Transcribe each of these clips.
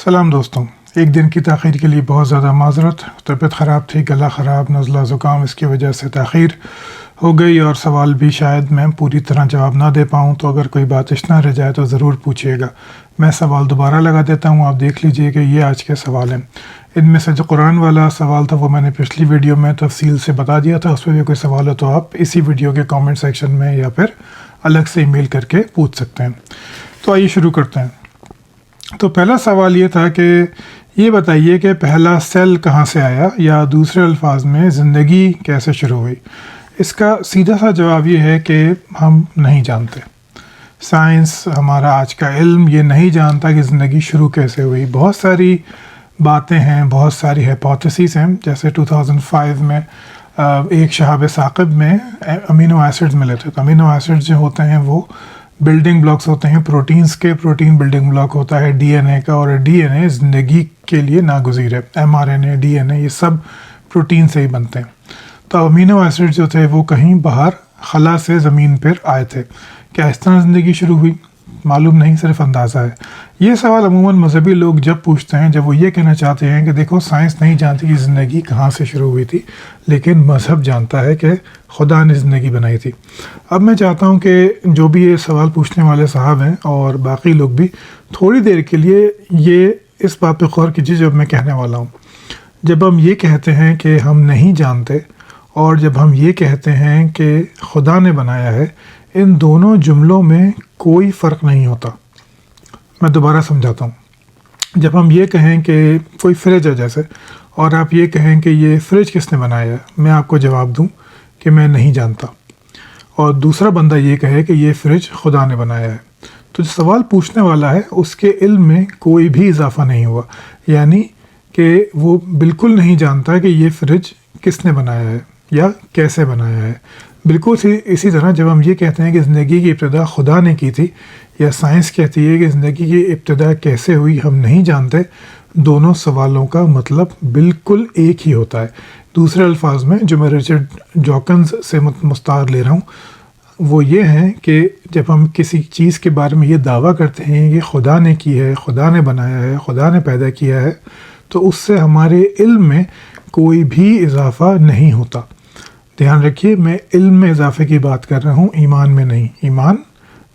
سلام دوستوں، ایک دن کی تاخیر کے لیے بہت زیادہ معذرت۔ طبیعت خراب تھی، گلا خراب، نزلہ زکام، اس کی وجہ سے تاخیر ہو گئی اور سوال بھی شاید میں پوری طرح جواب نہ دے پاؤں، تو اگر کوئی بات نہ رہ جائے تو ضرور پوچھیے گا۔ میں سوال دوبارہ لگا دیتا ہوں، آپ دیکھ لیجئے کہ یہ آج کے سوال ہیں۔ ان میں سے جو قرآن والا سوال تھا وہ میں نے پچھلی ویڈیو میں تفصیل سے بتا دیا تھا، اس پہ بھی کوئی سوال ہو تو آپ اسی ویڈیو کے کامنٹ سیکشن میں یا پھر الگ سے ای میل کر کے پوچھ سکتے ہیں۔ تو آئیے شروع کرتے ہیں۔ تو پہلا سوال یہ تھا کہ یہ بتائیے کہ پہلا سیل کہاں سے آیا، یا دوسرے الفاظ میں زندگی کیسے شروع ہوئی۔ اس کا سیدھا سا جواب یہ ہے کہ ہم نہیں جانتے۔ سائنس، ہمارا آج کا علم یہ نہیں جانتا کہ زندگی شروع کیسے ہوئی۔ بہت ساری باتیں ہیں، بہت ساری ہیپوتھیسز ہیں، جیسے 2005 میں ایک شہاب ثاقب میں امینو ایسڈز ملے تھے۔ تو امینو ایسڈز جو ہوتے ہیں وہ بلڈنگ بلاکس ہوتے ہیں پروٹینز کے، پروٹین بلڈنگ بلاک ہوتا ہے ڈی این اے کا، اور ڈی این اے زندگی کے لیے ناگزیر ہے۔ ایم آر این اے، ڈی این اے، یہ سب پروٹین سے ہی بنتے ہیں۔ تو امینو ایسڈ جو تھے وہ کہیں باہر خلا سے زمین پر آئے تھے۔ کیا اس طرح زندگی شروع ہوئی؟ معلوم نہیں، صرف اندازہ ہے۔ یہ سوال عموماً مذہبی لوگ جب پوچھتے ہیں، جب وہ یہ کہنا چاہتے ہیں کہ دیکھو سائنس نہیں جانتی کہ زندگی کہاں سے شروع ہوئی تھی، لیکن مذہب جانتا ہے کہ خدا نے زندگی بنائی تھی۔ اب میں چاہتا ہوں کہ جو بھی یہ سوال پوچھنے والے صاحب ہیں اور باقی لوگ بھی تھوڑی دیر کے لیے یہ اس بات پہ غور کیجیے جب میں کہنے والا ہوں۔ جب ہم یہ کہتے ہیں کہ ہم نہیں جانتے، اور جب ہم یہ کہتے ہیں کہ خدا نے بنایا ہے، ان دونوں جملوں میں کوئی فرق نہیں ہوتا۔ میں دوبارہ سمجھاتا ہوں۔ جب ہم یہ کہیں کہ کوئی فریج ہے جیسے، اور آپ یہ کہیں کہ یہ فریج کس نے بنایا ہے، میں آپ کو جواب دوں کہ میں نہیں جانتا، اور دوسرا بندہ یہ کہے کہ یہ فریج خدا نے بنایا ہے، تو جو سوال پوچھنے والا ہے اس کے علم میں کوئی بھی اضافہ نہیں ہوا، یعنی کہ وہ بالکل نہیں جانتا کہ یہ فریج کس نے بنایا ہے یا کیسے بنایا ہے۔ بالکل اسی طرح جب ہم یہ کہتے ہیں کہ زندگی کی ابتدا خدا نے کی تھی، یا سائنس کہتی ہے کہ زندگی کی ابتدا کیسے ہوئی، ہم نہیں جانتے، دونوں سوالوں کا مطلب بالکل ایک ہی ہوتا ہے۔ دوسرے الفاظ میں جو میں رچرڈ ڈاکنز سے مستعار لے رہا ہوں وہ یہ ہیں کہ جب ہم کسی چیز کے بارے میں یہ دعویٰ کرتے ہیں کہ خدا نے کی ہے، خدا نے بنایا ہے، خدا نے پیدا کیا ہے، تو اس سے ہمارے علم میں کوئی بھی اضافہ نہیں ہوتا۔ دھیان رکھیے، میں علم میں اضافے کی بات کر رہا ہوں، ایمان میں نہیں۔ ایمان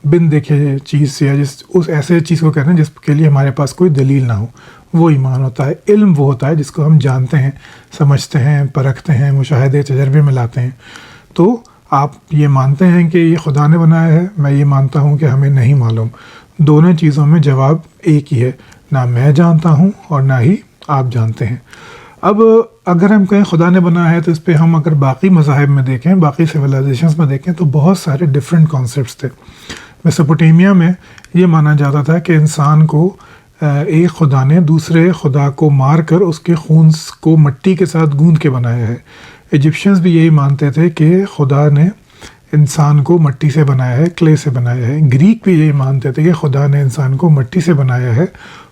بن دیکھے چیز سے، یا اس ایسے چیز کو کہتے ہیں جس کے لیے ہمارے پاس کوئی دلیل نہ ہو، وہ ایمان ہوتا ہے۔ علم وہ ہوتا ہے جس کو ہم جانتے ہیں، سمجھتے ہیں، پرکھتے ہیں، مشاہدے تجربے میں لاتے ہیں۔ تو آپ یہ مانتے ہیں کہ یہ خدا نے بنایا ہے، میں یہ مانتا ہوں کہ ہمیں نہیں معلوم۔ دونوں چیزوں میں جواب ایک ہی ہے، نہ میں جانتا ہوں اور نہ ہی آپ جانتے ہیں۔ اب اگر ہم کہیں خدا نے بنایا ہے، تو اس پہ ہم اگر باقی مذاہب میں دیکھیں، باقی سویلائزیشنز میں دیکھیں، تو بہت سارے ڈیفرنٹ کانسیپٹس تھے۔ میسوپوٹیمیا میں یہ مانا جاتا تھا کہ انسان کو ایک خدا نے دوسرے خدا کو مار کر اس کے خون کو مٹی کے ساتھ گوندھ کے بنایا ہے۔ ایجپشنز بھی یہی مانتے تھے کہ خدا نے انسان کو مٹی سے بنایا ہے، کلے سے بنایا ہے۔ گریک بھی یہی مانتے تھے کہ خدا نے انسان کو مٹی سے بنایا ہے،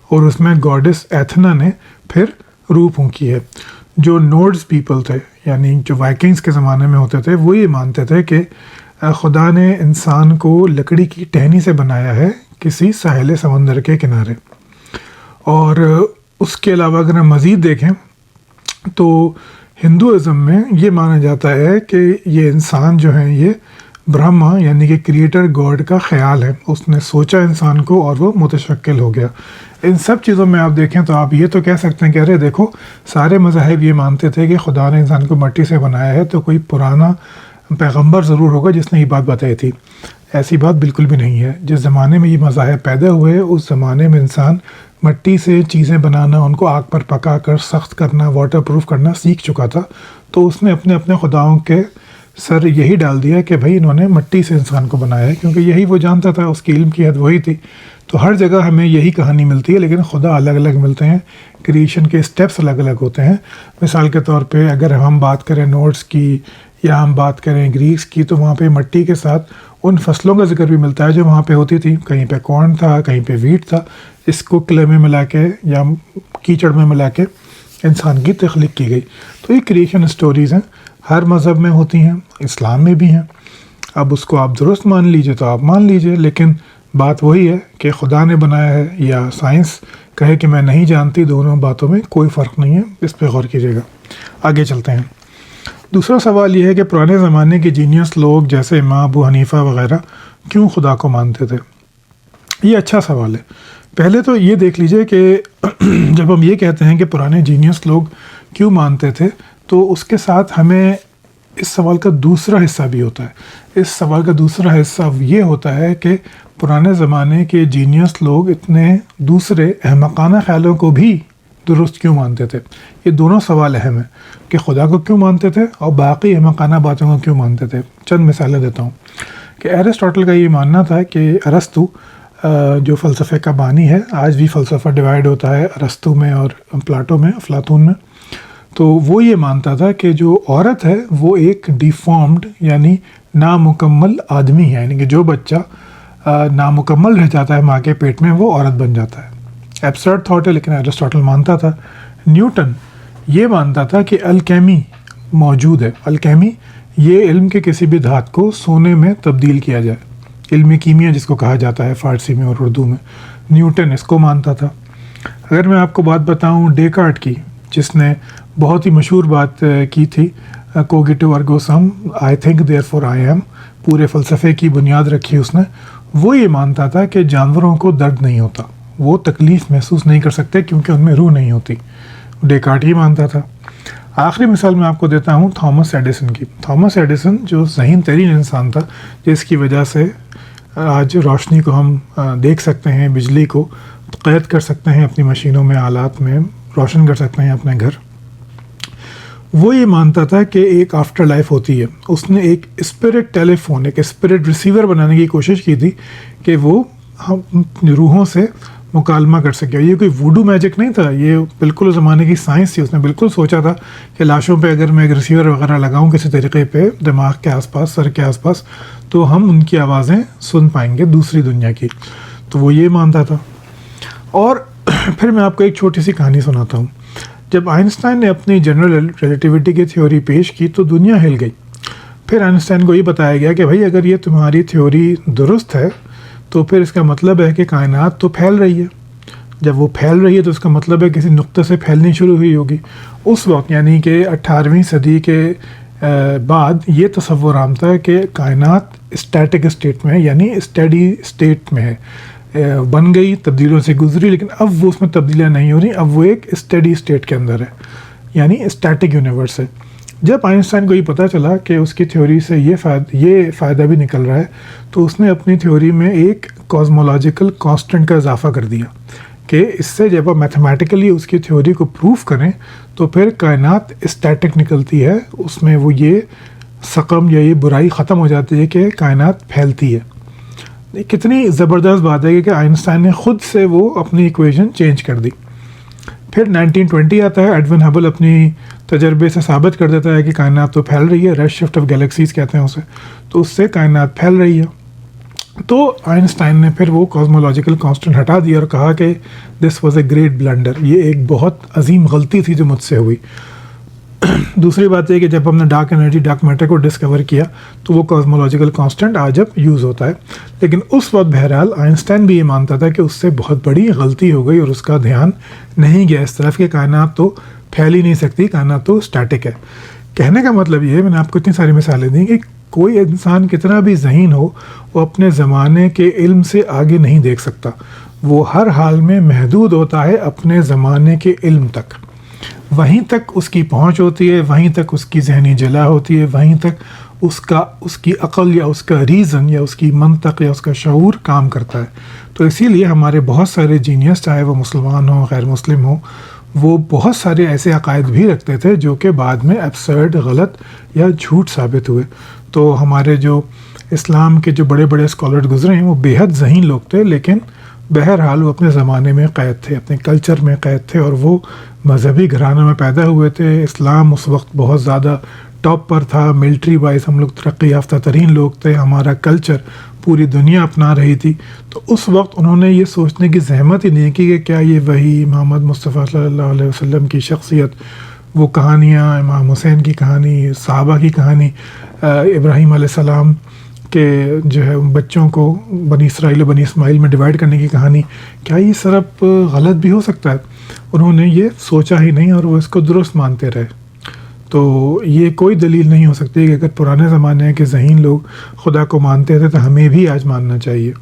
اور اس میں گاڈس ایتھنا نے پھر روح پھونکی ہے۔ جو نورڈز پیپل تھے، یعنی جو وائکنگز کے زمانے میں ہوتے تھے، وہ یہ مانتے تھے کہ خدا نے انسان کو لکڑی کی ٹہنی سے بنایا ہے کسی ساحل سمندر کے کنارے۔ اور اس کے علاوہ اگر ہم مزید دیکھیں تو ہندوازم میں یہ مانا جاتا ہے کہ یہ انسان جو ہیں یہ برہما یعنی کہ کریٹر گاڈ کا خیال ہے، اس نے سوچا انسان کو اور وہ متشکل ہو گیا۔ ان سب چیزوں میں آپ دیکھیں تو آپ یہ تو کہہ سکتے ہیں کہ ارے دیکھو سارے مذاہب یہ مانتے تھے کہ خدا نے انسان کو مٹی سے بنایا ہے، تو کوئی پرانا پیغمبر ضرور ہوگا جس نے یہ بات بتائی تھی۔ ایسی بات بالکل بھی نہیں ہے۔ جس زمانے میں یہ مذاہب پیدا ہوئے، اس زمانے میں انسان مٹی سے چیزیں بنانا، ان کو آگ پر پکا کر سخت کرنا، واٹر پروف کرنا سیکھ چکا تھا، تو اس نے اپنے اپنے خداؤں کے سر یہی ڈال دیا کہ بھائی انہوں نے مٹی سے انسان کو بنایا ہے، کیونکہ یہی وہ جانتا تھا، اس کی علم کی حد وہی تھی۔ تو ہر جگہ ہمیں یہی کہانی ملتی ہے، لیکن خدا الگ الگ ملتے ہیں، کریشن کے اسٹیپس الگ الگ ہوتے ہیں۔ مثال کے طور پہ اگر ہم بات کریں نوٹس کی، یا ہم بات کریں گریکس کی، تو وہاں پہ مٹی کے ساتھ ان فصلوں کا ذکر بھی ملتا ہے جو وہاں پہ ہوتی تھی۔ کہیں پہ کارن تھا، کہیں پہ ویٹ تھا، اس کو کلے میں ملا کے یا کیچڑ میں ملا کے انسان کی تخلیق کی گئی۔ تو یہ کریشن سٹوریز ہیں، ہر مذہب میں ہوتی ہیں، اسلام میں بھی ہیں۔ اب اس کو آپ درست مان لیجئے تو آپ مان لیجئے، لیکن بات وہی ہے کہ خدا نے بنایا ہے یا سائنس کہے کہ میں نہیں جانتی، دونوں باتوں میں کوئی فرق نہیں ہے، اس پہ غور کیجیے گا۔ آگے چلتے ہیں۔ دوسرا سوال یہ ہے کہ پرانے زمانے کے جینیس لوگ جیسے امام ابو حنیفہ وغیرہ کیوں خدا کو مانتے تھے؟ یہ اچھا سوال ہے۔ پہلے تو یہ دیکھ لیجئے کہ جب ہم یہ کہتے ہیں کہ پرانے جینیس لوگ کیوں مانتے تھے، تو اس کے ساتھ ہمیں اس سوال کا دوسرا حصہ بھی ہوتا ہے۔ اس سوال کا دوسرا حصہ یہ ہوتا ہے کہ پرانے زمانے کے جینیس لوگ اتنے دوسرے احمقانہ خیالوں کو بھی درست کیوں مانتے تھے۔ یہ دونوں سوال اہم ہیں کہ خدا کو کیوں مانتے تھے اور باقی احمقانہ باتوں کو کیوں مانتے تھے۔ چند مثالیں دیتا ہوں کہ ایرسٹوٹل کا یہ ماننا تھا کہ ارسطو جو فلسفے کا بانی ہے، آج بھی فلسفہ ڈیوائیڈ ہوتا ہے ارسطو میں اور پلاٹو میں، افلاطون میں، تو وہ یہ مانتا تھا کہ جو عورت ہے وہ ایک ڈیفارمڈ یعنی نامکمل آدمی ہے، یعنی کہ جو بچہ نامکمل رہ جاتا ہے ماں کے پیٹ میں وہ عورت بن جاتا ہے۔ ایبسرڈ تھاٹ ہے لیکن ایرسٹوٹل مانتا تھا۔ نیوٹن یہ مانتا تھا کہ الکیمی موجود ہے۔ الکیمی یہ علم کے کسی بھی دھات کو سونے میں تبدیل کیا جائے، علم کیمیا جس کو کہا جاتا ہے فارسی میں اور اردو میں، نیوٹن اس کو مانتا تھا۔ اگر میں آپ کو بات بتاؤں ڈیکارٹ کی، جس نے بہت ہی مشہور بات کی تھی کوگیٹو ارگو سم، I think therefore I am, پورے فلسفے کی بنیاد رکھی اس نے، وہ یہ مانتا تھا کہ جانوروں کو درد نہیں ہوتا، وہ تکلیف محسوس نہیں کر سکتے کیونکہ ان میں روح نہیں ہوتی، ڈیکارٹ ہی مانتا تھا۔ آخری مثال میں آپ کو دیتا ہوں تھامس ایڈیسن کی۔ تھامس ایڈیسن جو ذہین ترین انسان تھا، جس کی وجہ سے آج روشنی کو ہم دیکھ سکتے ہیں، بجلی کو قید کر سکتے ہیں اپنی مشینوں میں، آلات میں روشن کر سکتے ہیں اپنے گھر، وہ یہ مانتا تھا کہ ایک آفٹر لائف ہوتی ہے۔ اس نے ایک اسپرٹ ٹیلی فون، ایک اسپرٹ ریسیور بنانے کی کوشش کی تھی کہ وہ ہم روحوں سے مکالمہ کر سکے۔ یہ کوئی ووڈو میجک نہیں تھا، یہ بالکل اس زمانے کی سائنس تھی۔ اس نے بالکل سوچا تھا کہ لاشوں پہ اگر میں ایک ریسیور وغیرہ لگاؤں کسی طریقے پہ دماغ کے آس پاس، سر کے آس پاس، تو ہم ان کی آوازیں سن پائیں گے دوسری دنیا کی، تو وہ یہ مانتا تھا۔ اور پھر میں آپ کو ایک چھوٹی سی کہانی سناتا ہوں۔ جب آئنسٹائن نے اپنی جنرل ریلیٹیوٹی کی تھیوری پیش کی تو دنیا ہل گئی۔ پھر آئنسٹائن کو یہ بتایا گیا کہ بھائی اگر یہ تمہاری تھیوری درست ہے تو پھر اس کا مطلب ہے کہ کائنات تو پھیل رہی ہے۔ جب وہ پھیل رہی ہے تو اس کا مطلب ہے کسی نقطے سے پھیلنی شروع ہوئی ہوگی۔ اس وقت یعنی کہ 18ویں صدی کے بعد یہ تصور عام تھا کہ کائنات اسٹیٹک اسٹیٹ میں ہے، یعنی اسٹیڈی اسٹیٹ میں ہے، بن گئی، تبدیلیوں سے گزری، لیکن اب وہ اس میں تبدیلیاں نہیں ہو رہی، اب وہ ایک اسٹیڈی اسٹیٹ کے اندر ہے، یعنی اسٹیٹک یونیورس ہے۔ جب آئنسٹائن کو یہ پتہ چلا کہ اس کی تھیوری سے یہ فائدہ بھی نکل رہا ہے، تو اس نے اپنی تھیوری میں ایک کازمولوجیکل کانسٹنٹ کا اضافہ کر دیا کہ اس سے جب آپ میتھمیٹیکلی اس کی تھیوری کو پروف کریں تو پھر کائنات اسٹیٹک نکلتی ہے، اس میں وہ یہ سقم یا یہ برائی ختم ہو جاتی ہے کہ کائنات پھیلتی ہے۔ کتنی زبردست بات ہے کہ آئنسٹائن نے خود سے وہ اپنی ایکویشن چینج کر دی۔ پھر 1920 آتا ہے، ایڈون ہبل اپنی تجربے سے ثابت کر دیتا ہے کہ کائنات تو پھیل رہی ہے، ریڈ شفٹ آف گیلیکسیز کہتے ہیں اسے، تو اس سے کائنات پھیل رہی ہے۔ تو آئنسٹائن نے پھر وہ کازمولوجیکل کانسٹنٹ ہٹا دیا اور کہا کہ this was a great blunder, یہ ایک بہت عظیم غلطی تھی جو مجھ سے ہوئی۔ دوسری بات یہ کہ جب ہم نے ڈارک انرجی، ڈارک میٹر کو ڈسکور کیا تو وہ کازمولوجیکل کانسٹنٹ آج اب یوز ہوتا ہے، لیکن اس وقت بہرحال آئنسٹائن بھی یہ مانتا تھا کہ اس سے بہت بڑی غلطی ہو گئی اور اس کا دھیان نہیں گیا اس طرف کہ کائنات تو پھیل ہی نہیں سکتی، کائنات تو اسٹیٹک ہے۔ کہنے کا مطلب یہ ہے، میں نے آپ کو اتنی ساری مثالیں دیں کہ کوئی انسان کتنا بھی ذہین ہو وہ اپنے زمانے کے علم سے آگے نہیں دیکھ سکتا، وہ ہر حال میں محدود ہوتا ہے اپنے زمانے کے علم تک، وہیں تک اس کی پہنچ ہوتی ہے، وہیں تک اس کی ذہنی جلا ہوتی ہے، وہیں تک اس کی عقل یا اس کا ریزن یا اس کی منطق یا اس کا شعور کام کرتا ہے۔ تو اسی لیے ہمارے بہت سارے جینیس، چاہے وہ مسلمان ہوں غیر مسلم ہوں، وہ بہت سارے ایسے عقائد بھی رکھتے تھے جو کہ بعد میں ایبسرڈ، غلط یا جھوٹ ثابت ہوئے۔ تو ہمارے جو اسلام کے جو بڑے بڑے اسکالر گزرے ہیں وہ بے حد ذہین لوگ تھے، لیکن بہرحال وہ اپنے زمانے میں قید تھے، اپنے کلچر میں قید تھے، اور وہ مذہبی گھرانوں میں پیدا ہوئے تھے۔ اسلام اس وقت بہت زیادہ ٹاپ پر تھا، ملٹری وائز ہم لوگ ترقی یافتہ ترین لوگ تھے، ہمارا کلچر پوری دنیا اپنا رہی تھی۔ تو اس وقت انہوں نے یہ سوچنے کی زحمت ہی نہیں کی کہ کیا یہ وہی محمد مصطفیٰ صلی اللہ علیہ وسلم کی شخصیت، وہ کہانیاں، امام حسین کی کہانی، صحابہ کی کہانی، ابراہیم علیہ السلام کہ جو ہے بچوں کو بنی اسرائیل و بنی اسماعیل میں ڈیوائڈ کرنے کی کہانی، کیا یہ سرب غلط بھی ہو سکتا ہے؟ انہوں نے یہ سوچا ہی نہیں اور وہ اس کو درست مانتے رہے. تو یہ کوئی دلیل نہیں ہو سکتی کہ اگر پرانے زمانے کے ذہین لوگ خدا کو مانتے تھے تو ہمیں بھی آج ماننا چاہیے.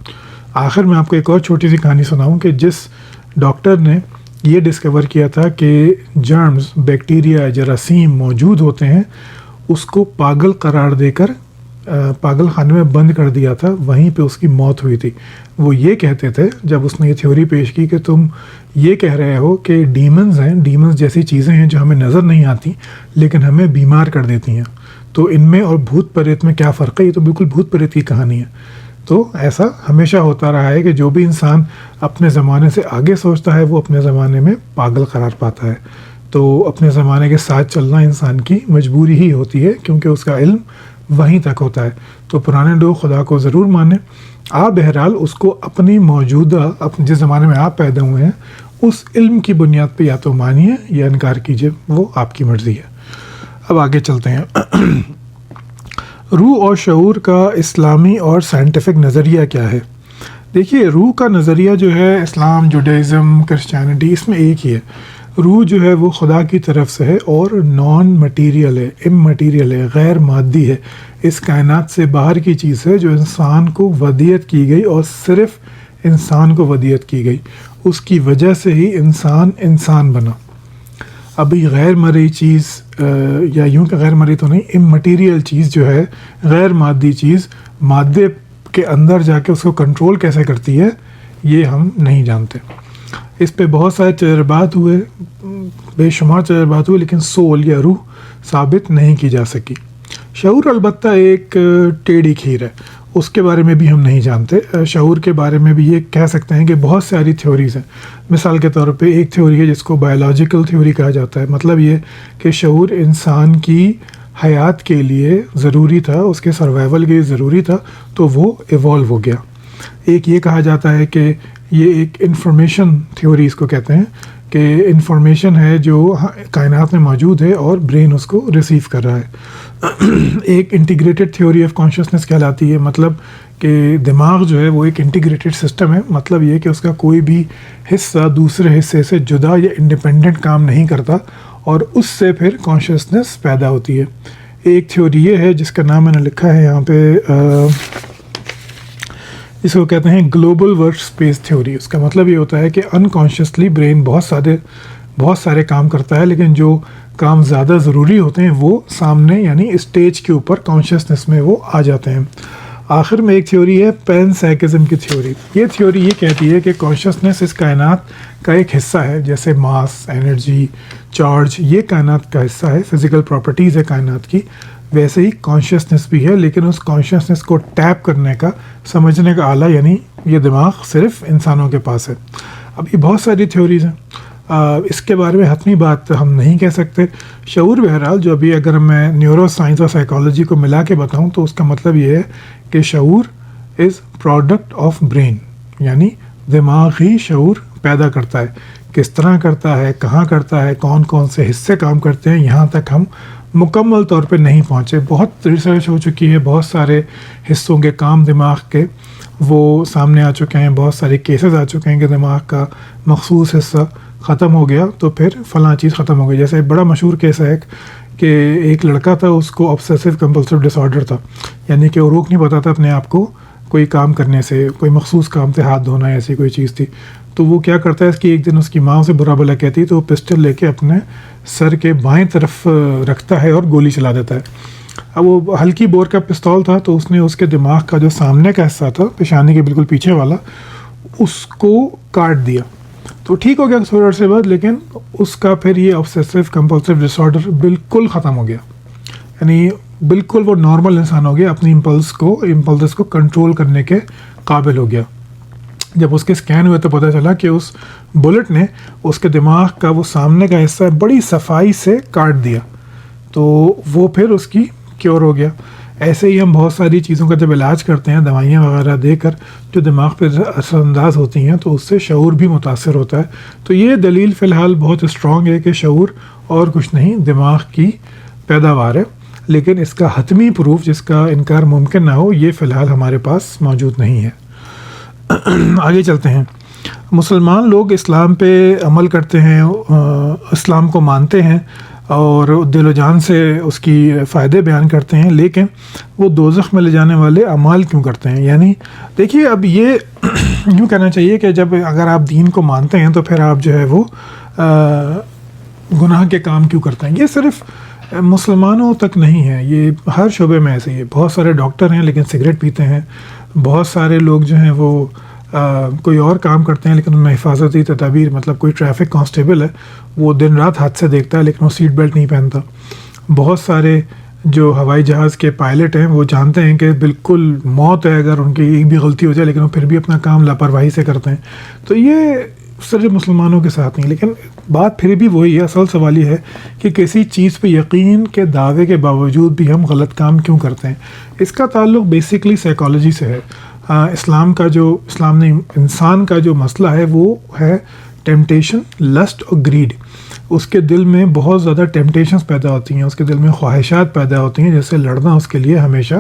آخر میں آپ کو ایک اور چھوٹی سی کہانی سناؤں کہ جس ڈاکٹر نے یہ ڈسکور کیا تھا کہ جرمز، بیکٹیریا، جراثیم موجود ہوتے ہیں، اس کو پاگل قرار دے کر پاگل خانے میں بند کر دیا تھا، وہیں پہ اس کی موت ہوئی تھی. وہ یہ کہتے تھے جب اس نے یہ تھیوری پیش کی کہ تم یہ کہہ رہے ہو کہ ڈیمنز ہیں، ڈیمنز جیسی چیزیں ہیں جو ہمیں نظر نہیں آتی لیکن ہمیں بیمار کر دیتی ہیں، تو ان میں اور بھوت پریت میں کیا فرق ہے؟ یہ تو بالکل بھوت پریت کی کہانی ہے. تو ایسا ہمیشہ ہوتا رہا ہے کہ جو بھی انسان اپنے زمانے سے آگے سوچتا ہے وہ اپنے زمانے میں پاگل قرار پاتا ہے. تو اپنے زمانے کے ساتھ چلنا انسان کی مجبوری ہی ہوتی ہے کیونکہ اس کا علم وہیں تک ہوتا ہے. تو پرانے لوگ خدا کو ضرور مانیں. آپ بہرحال اس کو اپنی موجودہ جس زمانے میں آپ پیدا ہوئے ہیں اس علم کی بنیاد پہ یا تو مانیے یا انکار کیجیے، وہ آپ کی مرضی ہے. اب آگے چلتے ہیں. روح اور شعور کا اسلامی اور سائنٹیفک نظریہ کیا ہے؟ دیکھیے، روح کا نظریہ جو ہے اسلام، جوڈائزم، کرسچینٹی، اس میں ایک ہی ہے. روح جو ہے وہ خدا کی طرف سے ہے اور نان مٹیریل ہے، اممٹیریل ہے، غیر مادی ہے. اس کائنات سے باہر کی چیز ہے جو انسان کو ودیعت کی گئی اور صرف انسان کو ودیعت کی گئی. اس کی وجہ سے ہی انسان بنا. ابھی غیر مرئی چیز یا یوں کہ غیر مرئی تو نہیں، اممٹیریل چیز جو ہے، غیر مادی چیز، مادے کے اندر جا کے اس کو کنٹرول کیسے کرتی ہے یہ ہم نہیں جانتے. اس پہ بہت سارے تجربات ہوئے، بے شمار تجربات ہوئے، لیکن سول یا روح ثابت نہیں کی جا سکی. شعور البتہ ایک ٹیڑھی کھیر ہے، اس کے بارے میں بھی ہم نہیں جانتے. شعور کے بارے میں بھی یہ کہہ سکتے ہیں کہ بہت ساری تھیوریز ہیں. مثال کے طور پہ ایک تھیوری ہے جس کو بایولوجیکل تھیوری کہا جاتا ہے. مطلب یہ کہ شعور انسان کی حیات کے لیے ضروری تھا، اس کے سروائیول کے لیے ضروری تھا، تو وہ ایوالو ہو گیا. ایک یہ کہا جاتا ہے کہ یہ ایک انفارمیشن تھیوری اس کو کہتے ہیں کہ انفارمیشن ہے جو کائنات میں موجود ہے اور برین اس کو ریسیو کر رہا ہے. ایک انٹیگریٹڈ تھیوری آف کانشیسنس کہلاتی ہے. مطلب کہ دماغ جو ہے وہ ایک انٹیگریٹڈ سسٹم ہے. مطلب یہ کہ اس کا کوئی بھی حصہ دوسرے حصے سے جدا یا انڈیپینڈنٹ کام نہیں کرتا اور اس سے پھر کانشیسنس پیدا ہوتی ہے. ایک تھیوری یہ ہے جس کا نام میں نے لکھا ہے یہاں پہ، اس کو کہتے ہیں گلوبل ورک اسپیس تھیوری. اس کا مطلب یہ ہوتا ہے کہ انکانشیسلی برین بہت سارے کام کرتا ہے، لیکن جو کام زیادہ ضروری ہوتے ہیں وہ سامنے یعنی اسٹیج کے اوپر کانشیسنس میں وہ آ جاتے ہیں. آخر میں ایک تھیوری ہے پین سائیکزم کی تھیوری. یہ تھیوری یہ کہتی ہے کہ کانشیسنس اس کائنات کا ایک حصہ ہے، جیسے ماس، انرجی، چارج یہ کائنات کا حصہ ہے، فزیکل پراپرٹیز ہے کائنات کی، ویسے ہی کانشیسنس بھی ہے. لیکن اس کانشیسنس کو ٹیپ کرنے کا، سمجھنے کا آلہ یعنی یہ دماغ صرف انسانوں کے پاس ہے. اب یہ بہت ساری تھیوریز ہیں، اس کے بارے میں حتمی بات ہم نہیں کہہ سکتے. شعور بہرحال جو ابھی اگر میں نیورو سائنس اور سائیکالوجی کو ملا کے بتاؤں تو اس کا مطلب یہ ہے کہ شعور از پروڈکٹ آف برین، یعنی دماغ ہی شعور پیدا کرتا ہے. کس طرح کرتا ہے، کہاں کرتا ہے، کون کون سے حصے کام کرتے ہیں، یہاں تک ہم مکمل طور پہ نہیں پہنچے. بہت ریسرچ ہو چکی ہے، بہت سارے حصوں کے کام دماغ کے وہ سامنے آ چکے ہیں، بہت سارے کیسز آ چکے ہیں کہ دماغ کا مخصوص حصہ ختم ہو گیا تو پھر فلاں چیز ختم ہو گئی. جیسے ایک بڑا مشہور کیس ہے کہ ایک لڑکا تھا، اس کو آبسیسو کمپلسو ڈس آرڈر تھا، یعنی کہ وہ روک نہیں پاتا تھا اپنے آپ کو کوئی کام کرنے سے، کوئی مخصوص کام سے ہاتھ دھونا ایسی کوئی چیز تھی. تو وہ کیا کرتا ہے، اس کی ایک دن اس کی ماں سے برا بھلا کہتی تو وہ پسٹل لے کے اپنے سر کے بائیں طرف رکھتا ہے اور گولی چلا دیتا ہے. اب وہ ہلکی بور کا پستول تھا تو اس نے اس کے دماغ کا جو سامنے کا حصہ تھا، پیشانی کے بالکل پیچھے والا، اس کو کاٹ دیا. تو ٹھیک ہو گیا تھوڑی دیر سے بعد، لیکن اس کا پھر یہ آبسیسو کمپلسو ڈس آرڈر بالکل ختم ہو گیا. یعنی بالکل وہ نارمل انسان ہو گیا، اپنی امپلسز کو کنٹرول کرنے کے قابل ہو گیا. جب اس کے اسکین ہوئے تو پتہ چلا کہ اس بلٹ نے اس کے دماغ کا وہ سامنے کا حصہ بڑی صفائی سے کاٹ دیا، تو وہ پھر اس کی کیور ہو گیا. ایسے ہی ہم بہت ساری چیزوں کا جب علاج کرتے ہیں، دوائیاں وغیرہ دے کر جو دماغ پہ اثر انداز ہوتی ہیں، تو اس سے شعور بھی متاثر ہوتا ہے. تو یہ دلیل فی الحال بہت اسٹرانگ ہے کہ شعور اور کچھ نہیں، دماغ کی پیداوار ہے. لیکن اس کا حتمی پروف جس کا انکار ممکن نہ ہو یہ فی الحال ہمارے پاس موجود نہیں ہے۔ آگے چلتے ہیں۔ مسلمان لوگ اسلام پہ عمل کرتے ہیں، اسلام کو مانتے ہیں اور دل و جان سے اس کی فائدے بیان کرتے ہیں، لیکن وہ دوزخ میں لے جانے والے اعمال کیوں کرتے ہیں؟ یعنی دیکھیے، اب یہ یوں کہنا چاہیے کہ جب اگر آپ دین کو مانتے ہیں تو پھر آپ جو ہے وہ گناہ کے کام کیوں کرتے ہیں؟ یہ صرف مسلمانوں تک نہیں ہے، یہ ہر شعبے میں ایسے ہی ہے۔ بہت سارے ڈاکٹر ہیں لیکن سگریٹ پیتے ہیں، بہت سارے لوگ جو ہیں وہ کوئی اور کام کرتے ہیں لیکن ان میں حفاظتی تدابیر، مطلب کوئی ٹریفک کانسٹیبل ہے وہ دن رات حادثے دیکھتا ہے لیکن وہ سیٹ بیلٹ نہیں پہنتا۔ بہت سارے جو ہوائی جہاز کے پائلٹ ہیں وہ جانتے ہیں کہ بالکل موت ہے اگر ان کی ایک بھی غلطی ہو جائے، لیکن وہ پھر بھی اپنا کام لاپرواہی سے کرتے ہیں۔ تو یہ صرف مسلمانوں کے ساتھ نہیں، لیکن بات پھر بھی وہی ہے، اصل سوال یہ ہے کہ کسی چیز پہ یقین کے دعوے کے باوجود بھی ہم غلط کام کیوں کرتے ہیں؟ اس کا تعلق بیسکلی سائیکالوجی سے ہے۔ اسلام نے انسان کا جو مسئلہ ہے وہ ہے ٹیمپٹیشن، لسٹ اور گریڈ۔ اس کے دل میں بہت زیادہ ٹیمپٹیشنز پیدا ہوتی ہیں، اس کے دل میں خواہشات پیدا ہوتی ہیں جس سے لڑنا اس کے لیے ہمیشہ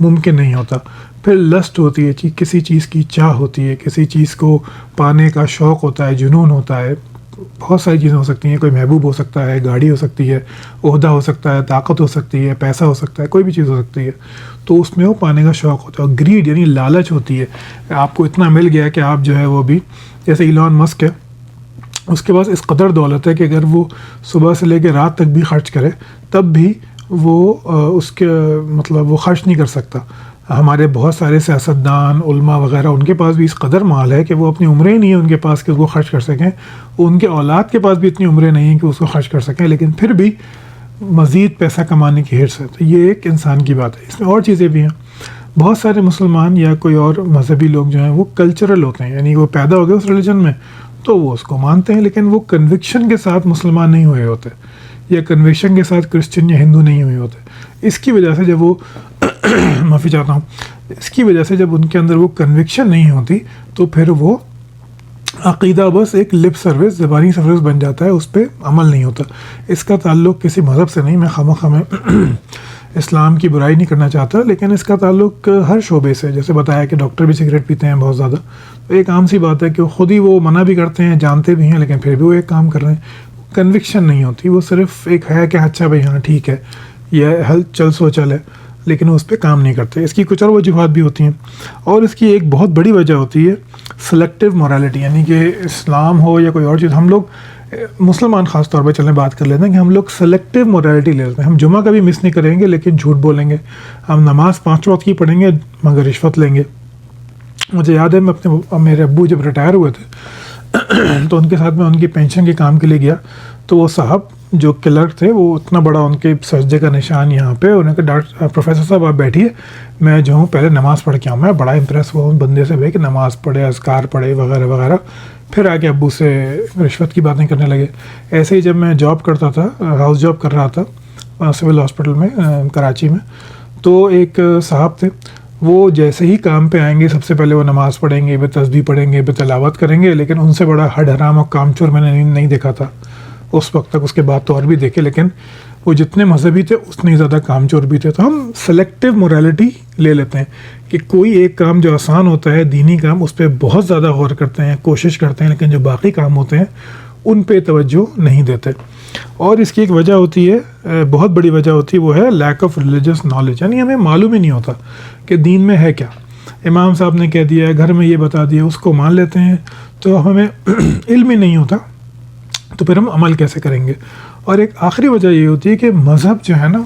ممکن نہیں ہوتا۔ پھر لسٹ ہوتی ہے، کسی چیز کی چاہ ہوتی ہے، کسی چیز کو پانے کا شوق ہوتا ہے، جنون ہوتا ہے۔ بہت ساری چیزیں ہو سکتی ہیں، کوئی محبوب ہو سکتا ہے، گاڑی ہو سکتی ہے، عہدہ ہو سکتا ہے، طاقت ہو سکتی ہے، پیسہ ہو سکتا ہے، کوئی بھی چیز ہو سکتی ہے، تو اس میں وہ پانے کا شوق ہوتا ہے۔ اور گریڈ یعنی لالچ ہوتی ہے، آپ کو اتنا مل گیا کہ آپ جو ہے وہ بھی، جیسے ایلون مسک ہے، اس کے پاس اس قدر دولت ہے کہ اگر وہ صبح سے لے کے رات تک بھی خرچ کرے تب بھی وہ اس کے مطلب وہ خرچ نہیں کر سکتا۔ ہمارے بہت سارے سیاستدان، علماء وغیرہ، ان کے پاس بھی اس قدر مال ہے کہ وہ اپنی عمریں نہیں ہیں ان کے پاس کہ اس کو خرچ کر سکیں، ان کے اولاد کے پاس بھی اتنی عمریں نہیں ہیں کہ اس کو خرچ کر سکیں، لیکن پھر بھی مزید پیسہ کمانے کی حرص ہے۔ تو یہ ایک انسان کی بات ہے۔ اس میں اور چیزیں بھی ہیں۔ بہت سارے مسلمان یا کوئی اور مذہبی لوگ جو ہیں وہ کلچرل ہوتے ہیں، یعنی وہ پیدا ہو گئے اس ریلیجن میں تو وہ اس کو مانتے ہیں، لیکن وہ کنوکشن کے ساتھ مسلمان نہیں ہوئے ہوتے، یا کنوکشن کے ساتھ کرسچن یا ہندو نہیں ہوئے ہوتے۔ اس کی وجہ سے جب وہ معافی چاہتا ہوں، اس کی وجہ سے جب ان کے اندر وہ کنوکشن نہیں ہوتی تو پھر وہ عقیدہ بس ایک لپ سروس، زبانی سروس بن جاتا ہے، اس پہ عمل نہیں ہوتا۔ اس کا تعلق کسی مذہب سے نہیں، میں خواہ میں اسلام کی برائی نہیں کرنا چاہتا، لیکن اس کا تعلق ہر شعبے سے۔ جیسے بتایا کہ ڈاکٹر بھی سگریٹ پیتے ہیں بہت زیادہ، تو ایک عام سی بات ہے کہ خود ہی وہ منع بھی کرتے ہیں، جانتے بھی ہیں، لیکن پھر بھی وہ ایک کام کر رہے ہیں۔ کنوکشن نہیں ہوتی، وہ صرف ایک ہے کہ اچھا بھائی ہاں ٹھیک ہے، یہ حل چل سو چل ہے، لیکن وہ اس پہ کام نہیں کرتے۔ اس کی کچھ اور وجوہات بھی ہوتی ہیں، اور اس کی ایک بہت بڑی وجہ ہوتی ہے سلیکٹیو مورالٹی، یعنی کہ اسلام ہو یا کوئی اور چیز، ہم لوگ مسلمان خاص طور پہ چلیں بات کر لیتے ہیں کہ ہم لوگ سلیکٹیو مورالٹی لے لیتے ہیں۔ ہم جمعہ کبھی مس نہیں کریں گے لیکن جھوٹ بولیں گے، ہم نماز 5 وقت کی پڑھیں گے مگر رشوت لیں گے۔ مجھے یاد ہے میرے ابو جب ریٹائر ہوئے تھے تو ان کے ساتھ میں ان کی پینشن کے کام کے لیے گیا، تو وہ صاحب جو کلرک تھے وہ اتنا بڑا ان کے سجدے کا نشان یہاں پہ، انہوں نے کہا ڈاکٹر پروفیسر صاحب آپ بیٹھیے، میں جو ہوں پہلے نماز پڑھ کے آؤں۔ میں بڑا امپریس ہوا ان بندے سے بھائی کہ نماز پڑھے، اذکار پڑھے وغیرہ وغیرہ، پھر آ کے ابو سے رشوت کی باتیں کرنے لگے۔ ایسے ہی جب میں جاب کرتا تھا، ہاؤس جاب کر رہا تھا سول ہاسپٹل میں کراچی میں، تو ایک صاحب تھے، وہ جیسے ہی کام پہ آئیں گے سب سے پہلے وہ نماز پڑھیں گے، بے تسبیح پڑھیں گے، بے تلاوت کریں گے، لیکن ان سے بڑا ہڈ حرام اور کامچور میں نے نہیں دیکھا تھا اس وقت تک۔ اس کے بعد تو اور بھی دیکھے، لیکن وہ جتنے مذہبی تھے اتنے زیادہ کامچور بھی تھے۔ تو ہم سلیکٹیو مورالٹی لے لیتے ہیں کہ کوئی ایک کام جو آسان ہوتا ہے، دینی کام، اس پہ بہت زیادہ غور کرتے ہیں، کوشش کرتے ہیں، لیکن جو باقی کام ہوتے ہیں ان پہ توجہ نہیں دیتے۔ اور اس کی ایک وجہ ہوتی ہے، بہت بڑی وجہ ہوتی ہے، وہ ہے لیک آف ریلیجس نالج، یعنی ہمیں معلوم ہی نہیں ہوتا کہ دین میں ہے کیا۔ امام صاحب نے کہہ دیا ہے، گھر میں یہ بتا دیا، اس کو مان لیتے ہیں، تو ہمیں علم ہی نہیں ہوتا، تو پھر ہم عمل کیسے کریں گے؟ اور ایک آخری وجہ یہ ہوتی ہے کہ مذہب جو ہے نا،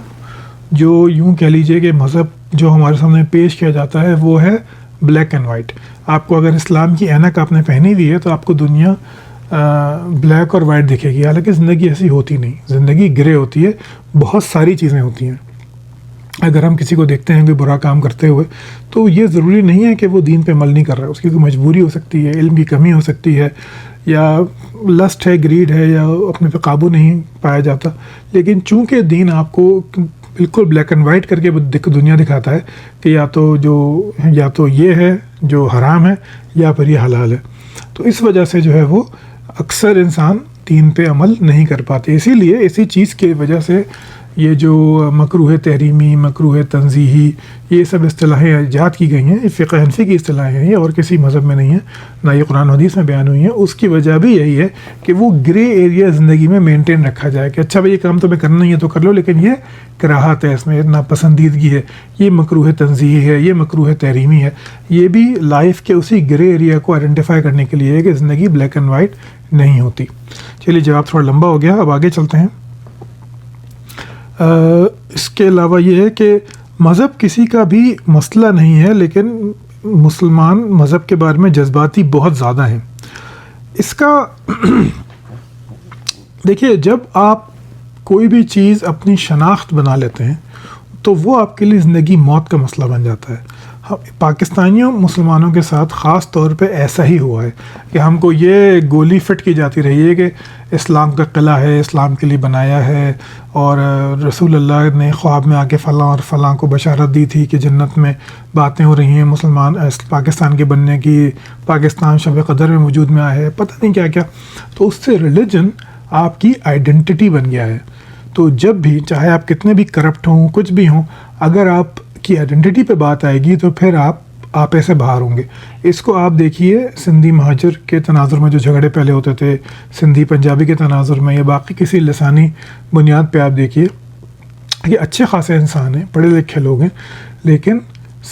جو یوں کہہ لیجئے کہ مذہب جو ہمارے سامنے پیش کیا جاتا ہے وہ ہے بلیک اینڈ وائٹ۔ آپ کو اگر اسلام کی اینک آپ نے پہنی ہوئی ہے تو آپ کو دنیا بلیک اور وائٹ دکھے گی، حالانکہ زندگی ایسی ہوتی نہیں، زندگی گرے ہوتی ہے، بہت ساری چیزیں ہوتی ہیں۔ اگر ہم کسی کو دیکھتے ہیں کوئی برا کام کرتے ہوئے تو یہ ضروری نہیں ہے کہ وہ دین پہ عمل نہیں کر رہا ہے، اس کی کوئی مجبوری ہو سکتی ہے، علم کی کمی ہو سکتی ہے، یا لسٹ ہے، گریڈ ہے، یا اپنے پہ قابو نہیں پایا جاتا۔ لیکن چونکہ دین آپ کو بالکل بلیک اینڈ وائٹ کر کے دنیا دکھاتا ہے کہ یا تو یہ ہے جو حرام ہے یا پھر یہ حلال ہے، تو اس وجہ سے جو ہے وہ اکثر انسان دین پہ عمل نہیں کر پاتے۔ اسی لیے اسی چیز کی وجہ سے یہ جو مکروہ تحریمی، مکروہ تنزیہی، یہ سب اصطلاحیں ایجاد کی گئی ہیں، یہ فقہ حنفی کی اصطلاحیں ہیں اور کسی مذہب میں نہیں ہیں، نہ یہ قرآن حدیث میں بیان ہوئی ہیں۔ اس کی وجہ بھی یہی ہے کہ وہ گرے ایریا زندگی میں مینٹین رکھا جائے کہ اچھا بھائی یہ کام تمہیں کرنا ہی ہے تو کر لو، لیکن یہ کراہت ہے، اس میں ناپسندیدگی ہے، یہ مکروہ تنزیہی ہے، یہ مکروہ تحریمی ہے۔ یہ بھی لائف کے اسی گرے ایریا کو آئیڈینٹیفائی کرنے کے لیے ہے کہ زندگی بلیک اینڈ وائٹ نہیں ہوتی۔ چلیے جواب تھوڑا لمبا ہو گیا، اب آگے چلتے ہیں۔ اس کے علاوہ یہ ہے کہ مذہب کسی کا بھی مسئلہ نہیں ہے، لیکن مسلمان مذہب کے بارے میں جذباتی بہت زیادہ ہیں۔ اس کا دیکھیے، جب آپ کوئی بھی چیز اپنی شناخت بنا لیتے ہیں تو وہ آپ کے لیے زندگی موت کا مسئلہ بن جاتا ہے۔ پاکستانیوں مسلمانوں کے ساتھ خاص طور پہ ایسا ہی ہوا ہے کہ ہم کو یہ گولی فٹ کی جاتی رہی ہے کہ اسلام کا قلعہ ہے، اسلام کے لیے بنایا ہے، اور رسول اللہ نے خواب میں آ کے فلاں اور فلاں کو بشارت دی تھی کہ جنت میں باتیں ہو رہی ہیں مسلمان پاکستان کے بننے کی، پاکستان شب قدر میں وجود میں آیا ہے، پتہ نہیں کیا کیا۔ تو اس سے ریلیجن آپ کی آئیڈینٹی بن گیا ہے۔ تو جب بھی چاہے آپ کتنے بھی کرپٹ ہوں، کچھ بھی ہوں، اگر آپ کی آئیڈینٹی پہ بات آئے گی تو پھر آپ آپے سے باہر ہوں گے۔ اس کو آپ دیکھیے سندھی مہاجر کے تناظر میں جو جھگڑے پہلے ہوتے تھے، سندھی پنجابی کے تناظر میں، یا باقی کسی لسانی بنیاد پہ آپ دیکھیے کہ اچھے خاصے انسان ہیں، پڑھے لکھے لوگ ہیں، لیکن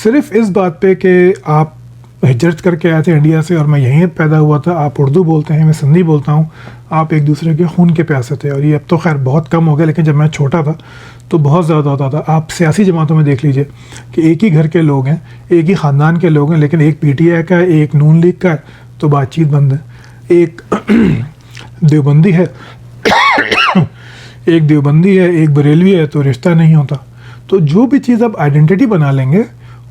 صرف اس بات پہ کہ آپ ہجرت کر کے آئے تھے انڈیا سے اور میں یہیں پیدا ہوا تھا، آپ اردو بولتے ہیں، میں سندھی بولتا ہوں، آپ ایک دوسرے کے خون کے پیاسے تھے۔ اور یہ اب تو خیر بہت کم ہو گیا، لیکن جب میں چھوٹا تھا تو بہت زیادہ ہوتا تھا۔ آپ سیاسی جماعتوں میں دیکھ لیجئے کہ ایک ہی گھر کے لوگ ہیں، ایک ہی خاندان کے لوگ ہیں، لیکن ایک پی ٹی آئی کا ہے، ایک نون لیگ کا ہے تو بات چیت بند ہے، ایک دیوبندی ہے ایک دیوبندی ہے، ایک بریلوی ہے تو رشتہ نہیں ہوتا۔ تو جو بھی چیز آپ آئیڈینٹی بنا لیں گے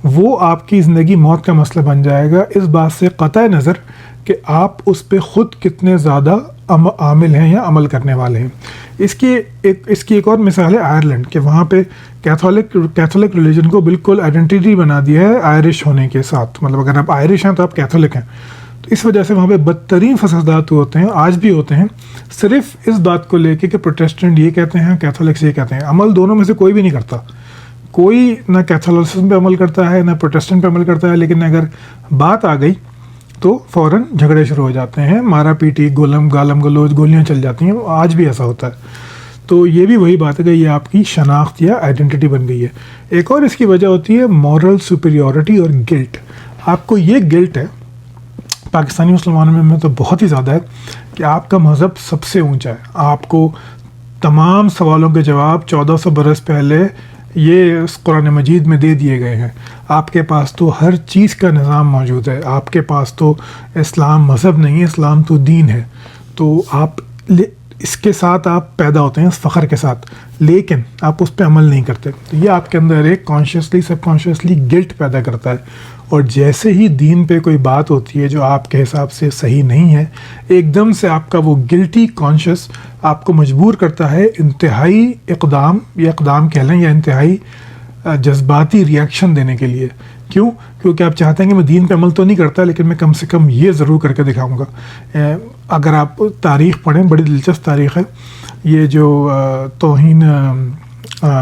وہ آپ کی زندگی موت کا مسئلہ بن جائے گا، اس بات سے قطع نظر کہ آپ اس پہ خود کتنے زیادہ عامل ہیں یا عمل کرنے والے ہیں۔ اس کی ایک اور مثال ہے آئرلینڈ، کہ وہاں پہ کیتھولک ریلیجن کو بالکل آئیڈینٹی بنا دیا ہے آئرش ہونے کے ساتھ، مطلب اگر آپ آئرش ہیں تو آپ کیتھولک ہیں۔ تو اس وجہ سے وہاں پہ بدترین فسادات ہوتے ہیں، آج بھی ہوتے ہیں، صرف اس بات کو لے کے کہ پروٹیسٹنٹ یہ کہتے ہیں، کیتھولکس یہ کہتے ہیں۔ عمل دونوں میں سے کوئی بھی نہیں کرتا، کوئی نہ کیتھولکزم پہ عمل کرتا ہے نہ پروٹیسٹنٹ پہ عمل کرتا ہے، لیکن اگر بات آ گئی تو فوراً جھگڑے شروع ہو جاتے ہیں، مارا پیٹی، گالم گلوچ، گولیاں چل جاتی ہیں۔ آج بھی ایسا ہوتا ہے۔ تو یہ بھی وہی بات ہے کہ یہ آپ کی شناخت یا آئیڈینٹی بن گئی ہے۔ ایک اور اس کی وجہ ہوتی ہے مورل سپیریورٹی اور گلٹ۔ آپ کو یہ گلٹ ہے، پاکستانی مسلمانوں میں تو بہت ہی زیادہ ہے، کہ آپ کا مذہب سب سے اونچا ہے، آپ کو تمام سوالوں کے جواب 1400 برس پہلے یہ اس قرآن مجید میں دے دیے گئے ہیں، آپ کے پاس تو ہر چیز کا نظام موجود ہے، آپ کے پاس تو اسلام مذہب نہیں، اسلام تو دین ہے۔ تو آپ اس کے ساتھ آپ پیدا ہوتے ہیں، اس فخر کے ساتھ، لیکن آپ اس پہ عمل نہیں کرتے۔ تو یہ آپ کے اندر ایک کانشیسلی سب کانشیسلی گلٹ پیدا کرتا ہے، اور جیسے ہی دین پہ کوئی بات ہوتی ہے جو آپ کے حساب سے صحیح نہیں ہے، ایک دم سے آپ کا وہ گلٹی کانشیس آپ کو مجبور کرتا ہے انتہائی اقدام، یا اقدام کہہ لیں، یا انتہائی جذباتی ریاکشن دینے کے لیے۔ کیوں؟ کیونکہ آپ چاہتے ہیں کہ میں دین پہ عمل تو نہیں کرتا، لیکن میں کم سے کم یہ ضرور کر کے دکھاؤں گا۔ اگر آپ تاریخ پڑھیں، بڑی دلچسپ تاریخ ہے یہ، جو توہین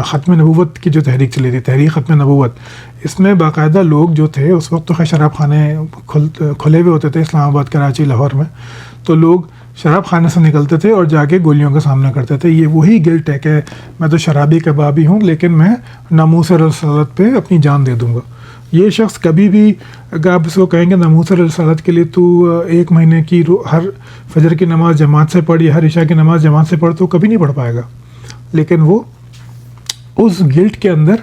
ختم نبوت کی جو تحریک چلی تھی، تحریک ختم نبوت، اس میں باقاعدہ لوگ جو تھے، اس وقت تو خیر شراب خانے کھلے ہوئے ہوتے تھے اسلام آباد، کراچی، لاہور میں، تو لوگ شراب خانے سے نکلتے تھے اور جا کے گولیوں کا سامنا کرتے تھے۔ یہ وہی گلٹ ہے کہ میں تو شرابی کبابی ہوں، لیکن میں ناموس رسالت پہ اپنی جان دے دوں گا۔ یہ شخص کبھی بھی، اگر آپ اس کو کہیں گے ناموس رسالت کے لیے تو 1 مہینے کی ہر فجر کی نماز جماعت سے پڑھ یا ہر عشاء کی نماز جماعت سے پڑھ، تو کبھی نہیں پڑھ پائے گا، لیکن وہ اس گلٹ کے اندر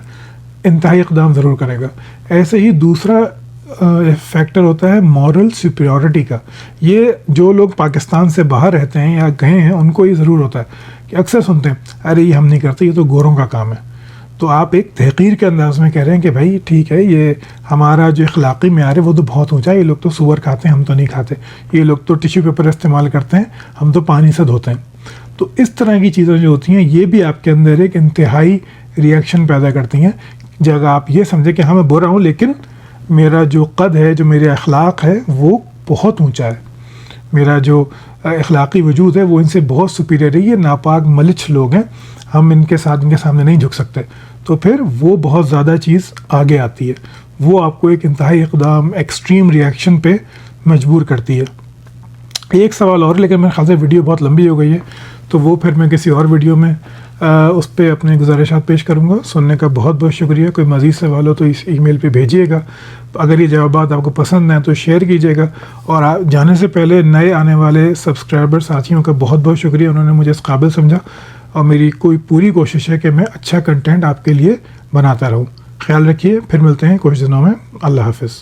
انتہائی اقدام ضرور کرے گا۔ ایسے ہی دوسرا فیکٹر ہوتا ہے مورل سپیریورٹی کا۔ یہ جو لوگ پاکستان سے باہر رہتے ہیں یا گئے ہیں، ان کو یہ ضرور ہوتا ہے کہ اکثر سنتے ہیں ارے یہ ہم نہیں کرتے، یہ تو گوروں کا کام ہے۔ تو آپ ایک تحقیر کے انداز میں کہہ رہے ہیں کہ بھائی ٹھیک ہے، یہ ہمارا جو اخلاقی معیار ہے وہ تو بہت اونچا ہے، یہ لوگ تو سور کھاتے ہیں، ہم تو نہیں کھاتے، یہ لوگ تو ٹیشو پیپر استعمال کرتے ہیں، ہم تو پانی سے دھوتے ہیں۔ تو اس طرح کی چیزیں جو ہوتی ہیں، یہ بھی آپ کے اندر ایک انتہائی ریاکشن پیدا کرتی ہیں۔ جب آپ یہ سمجھیں کہ ہاں میں برا ہوں، لیکن میرا جو قد ہے، جو میرے اخلاق ہے، وہ بہت اونچا ہے، میرا جو اخلاقی وجود ہے وہ ان سے بہت سپیریئر ہے، یہ ناپاک ملچ لوگ ہیں، ہم ان کے سامنے نہیں جھک سکتے، تو پھر وہ بہت زیادہ چیز آگے آتی ہے، وہ آپ کو ایک انتہائی اقدام، ایکسٹریم ریئیکشن پہ مجبور کرتی ہے۔ ایک سوال اور، لیکن میرے خیال سے ویڈیو بہت لمبی ہو گئی ہے، تو وہ پھر میں کسی اور ویڈیو میں اس پہ اپنے گزارشات پیش کروں گا۔ سننے کا بہت بہت شکریہ۔ کوئی مزید سوال ہو تو اس ای میل پہ بھیجیے گا، اگر یہ جوابات آپ کو پسند ہیں تو شیئر کیجیے گا، اور جانے سے پہلے نئے آنے والے سبسکرائبر ساتھیوں کا بہت بہت شکریہ، انہوں نے مجھے اس قابل سمجھا، اور میری پوری کوشش ہے کہ میں اچھا کنٹینٹ آپ کے لیے بناتا رہوں۔ خیال رکھیے، پھر ملتے ہیں کچھ دنوں میں۔ اللہ حافظ۔